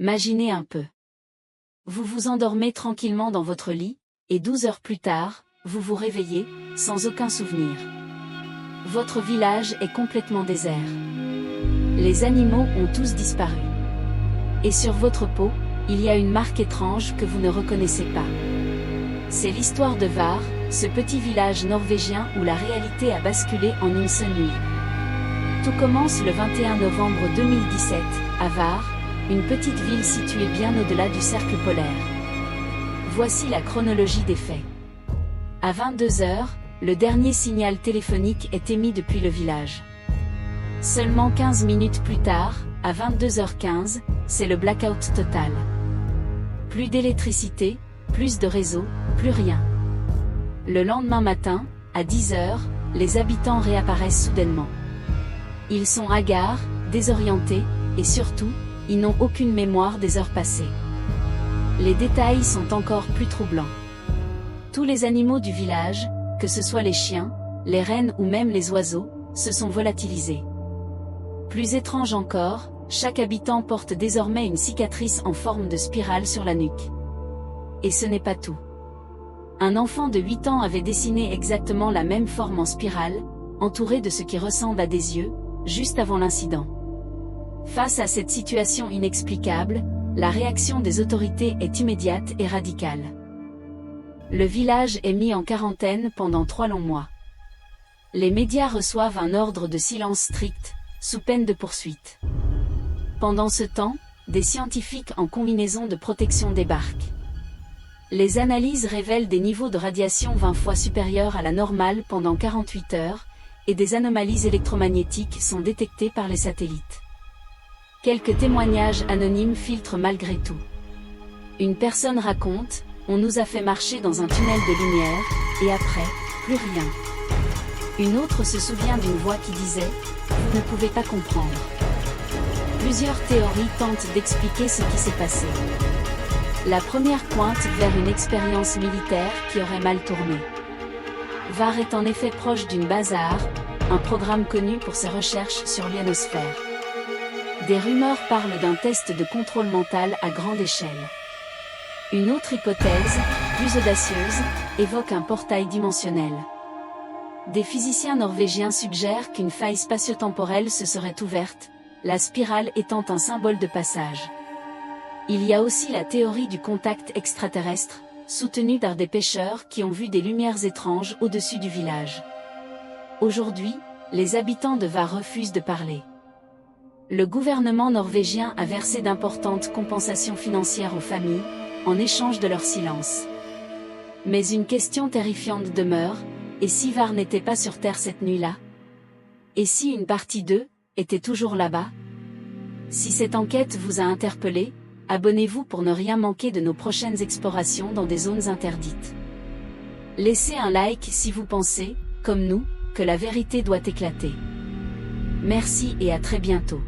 Imaginez un peu. Vous vous endormez tranquillement dans votre lit, et 12 heures plus tard, vous vous réveillez, sans aucun souvenir. Votre village est complètement désert. Les animaux ont tous disparu. Et sur votre peau, il y a une marque étrange que vous ne reconnaissez pas. C'est l'histoire de Var, ce petit village norvégien où la réalité a basculé en une seule nuit. Tout commence le 21 novembre 2017, à Var, une petite ville située bien au-delà du cercle polaire. Voici la chronologie des faits. À 22 h, le dernier signal téléphonique est émis depuis le village. Seulement 15 minutes plus tard, à 22 h 15, c'est le blackout total. Plus d'électricité, plus de réseau, plus rien. Le lendemain matin, à 10 h, les habitants réapparaissent soudainement. Ils sont hagards, désorientés, et surtout, ils n'ont aucune mémoire des heures passées. Les détails sont encore plus troublants. Tous les animaux du village, que ce soit les chiens, les rennes ou même les oiseaux, se sont volatilisés. Plus étrange encore, chaque habitant porte désormais une cicatrice en forme de spirale sur la nuque. Et ce n'est pas tout. Un enfant de 8 ans avait dessiné exactement la même forme en spirale, entouré de ce qui ressemble à des yeux, juste avant l'incident. Face à cette situation inexplicable, la réaction des autorités est immédiate et radicale. Le village est mis en quarantaine pendant 3 longs mois. Les médias reçoivent un ordre de silence strict, sous peine de poursuite. Pendant ce temps, des scientifiques en combinaison de protection débarquent. Les analyses révèlent des niveaux de radiation 20 fois supérieurs à la normale pendant 48 heures, et des anomalies électromagnétiques sont détectées par les satellites. Quelques témoignages anonymes filtrent malgré tout. Une personne raconte: on nous a fait marcher dans un tunnel de lumière, et après, plus rien. Une autre se souvient d'une voix qui disait: vous ne pouvez pas comprendre. Plusieurs théories tentent d'expliquer ce qui s'est passé. La première pointe vers une expérience militaire qui aurait mal tourné. Var est en effet proche d'une base à art, un programme connu pour ses recherches sur l'ionosphère. Des rumeurs parlent d'un test de contrôle mental à grande échelle. Une autre hypothèse, plus audacieuse, évoque un portail dimensionnel. Des physiciens norvégiens suggèrent qu'une faille spatio-temporelle se serait ouverte, la spirale étant un symbole de passage. Il y a aussi la théorie du contact extraterrestre, soutenue par des pêcheurs qui ont vu des lumières étranges au-dessus du village. Aujourd'hui, les habitants de Var refusent de parler. Le gouvernement norvégien a versé d'importantes compensations financières aux familles, en échange de leur silence. Mais une question terrifiante demeure: et si Var n'était pas sur Terre cette nuit-là? Et si une partie d'eux était toujours là-bas? Si cette enquête vous a interpellé, abonnez-vous pour ne rien manquer de nos prochaines explorations dans des zones interdites. Laissez un like si vous pensez, comme nous, que la vérité doit éclater. Merci et à très bientôt.